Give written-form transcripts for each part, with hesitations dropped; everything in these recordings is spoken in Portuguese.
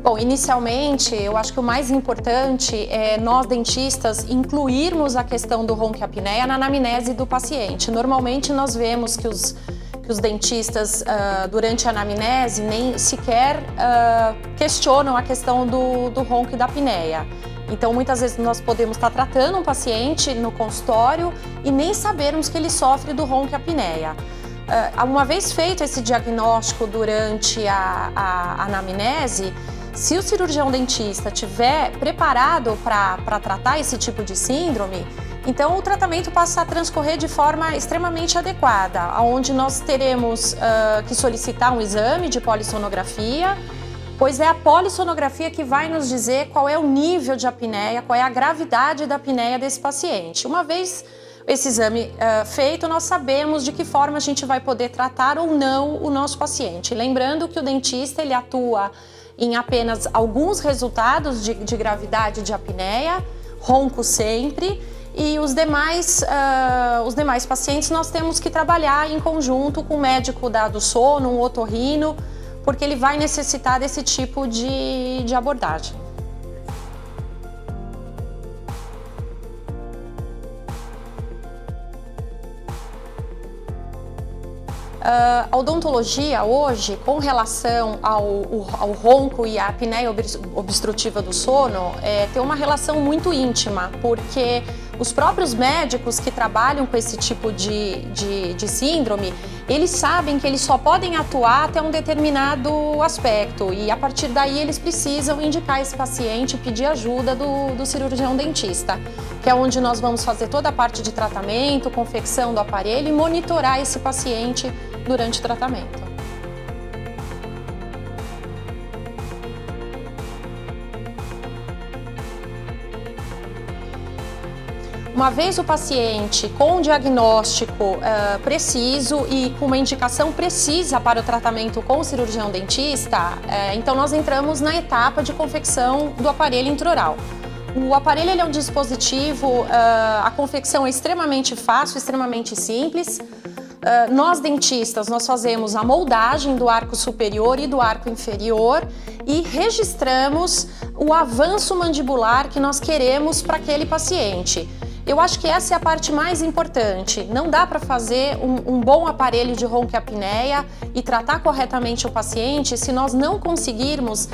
Bom, inicialmente, eu acho que o mais importante é nós dentistas incluirmos a questão do ronco e apneia na anamnese do paciente. Normalmente nós vemos que os dentistas, durante a anamnese, nem sequer questionam a questão do ronco e da apneia. Então, muitas vezes nós podemos estar tratando um paciente no consultório e nem sabermos que ele sofre do ronco e apneia. Uma vez feito esse diagnóstico durante a anamnese, se o cirurgião dentista estiver preparado para tratar esse tipo de síndrome, então o tratamento passa a transcorrer de forma extremamente adequada, onde nós teremos que solicitar um exame de polissonografia, pois é a polissonografia que vai nos dizer qual é o nível de apneia, qual é a gravidade da apneia desse paciente. Uma vez esse exame feito, nós sabemos de que forma a gente vai poder tratar ou não o nosso paciente. Lembrando que o dentista ele atua em apenas alguns resultados de gravidade de apneia, ronco sempre, e os demais pacientes nós temos que trabalhar em conjunto com o médico do sono, um otorrino, porque ele vai necessitar desse tipo de abordagem. A odontologia hoje, com relação ao ronco e à apneia obstrutiva do sono, tem uma relação muito íntima, porque os próprios médicos que trabalham com esse tipo de síndrome, eles sabem que eles só podem atuar até um determinado aspecto e a partir daí eles precisam indicar esse paciente e pedir ajuda do cirurgião dentista, que é onde nós vamos fazer toda a parte de tratamento, confecção do aparelho e monitorar esse paciente durante o tratamento. Uma vez o paciente com um diagnóstico preciso e com uma indicação precisa para o tratamento com o cirurgião dentista, então nós entramos na etapa de confecção do aparelho intraoral. O aparelho ele é um dispositivo, a confecção é extremamente fácil, extremamente simples. Nós dentistas, nós fazemos a moldagem do arco superior e do arco inferior e registramos o avanço mandibular que nós queremos para aquele paciente. Eu acho que essa é a parte mais importante. Não dá para fazer um bom aparelho de ronco e apneia e tratar corretamente o paciente se nós não conseguirmos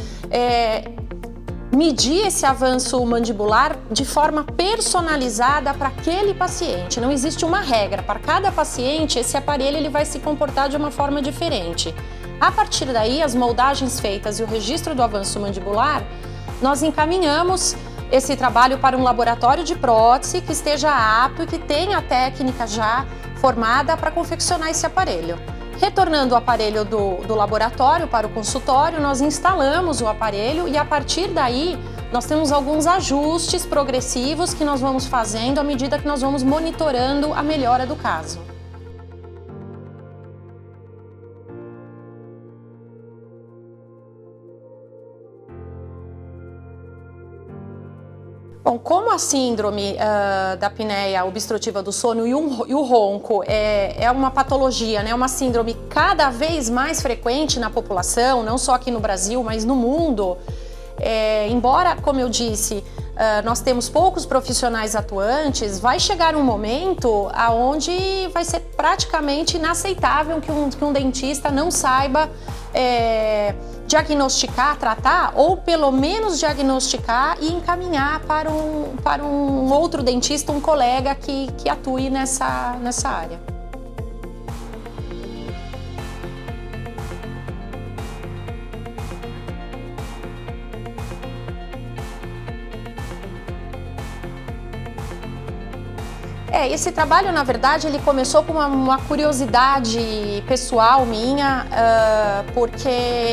medir esse avanço mandibular de forma personalizada para aquele paciente. Não existe uma regra. Para cada paciente, esse aparelho ele vai se comportar de uma forma diferente. A partir daí, as moldagens feitas e o registro do avanço mandibular, nós encaminhamos esse trabalho para um laboratório de prótese que esteja apto e que tenha a técnica já formada para confeccionar esse aparelho. Retornando o aparelho do laboratório para o consultório, nós instalamos o aparelho e a partir daí nós temos alguns ajustes progressivos que nós vamos fazendo à medida que nós vamos monitorando a melhora do caso. Bom, como a síndrome da apneia obstrutiva do sono e o ronco é uma patologia, né, uma síndrome cada vez mais frequente na população, não só aqui no Brasil, mas no mundo, embora, como eu disse, nós temos poucos profissionais atuantes, vai chegar um momento onde vai ser praticamente inaceitável que um dentista não saiba diagnosticar, tratar ou pelo menos diagnosticar e encaminhar para um outro dentista, um colega que atue nessa área. Esse trabalho, na verdade, ele começou com uma curiosidade pessoal minha, porque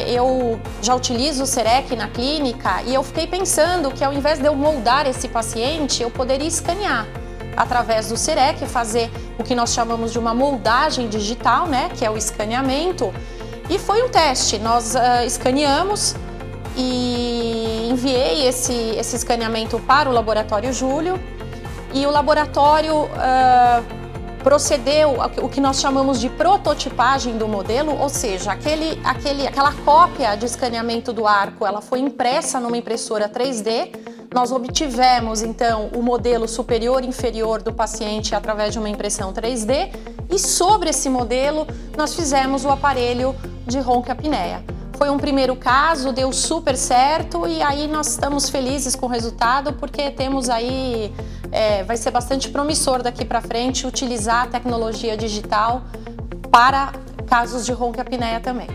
eu já utilizo o CEREC na clínica e eu fiquei pensando que ao invés de eu moldar esse paciente, eu poderia escanear através do CEREC, fazer o que nós chamamos de uma moldagem digital, né, que é o escaneamento, e foi um teste. Nós escaneamos e enviei esse escaneamento para o Laboratório Júlio. E o laboratório procedeu o que nós chamamos de prototipagem do modelo, ou seja, aquela cópia de escaneamento do arco, ela foi impressa numa impressora 3D. Nós obtivemos, então, o modelo superior e inferior do paciente através de uma impressão 3D e sobre esse modelo nós fizemos o aparelho de ronquiapneia. Foi um primeiro caso, deu super certo e aí nós estamos felizes com o resultado porque temos aí, vai ser bastante promissor daqui para frente utilizar a tecnologia digital para casos de ronquiapneia também.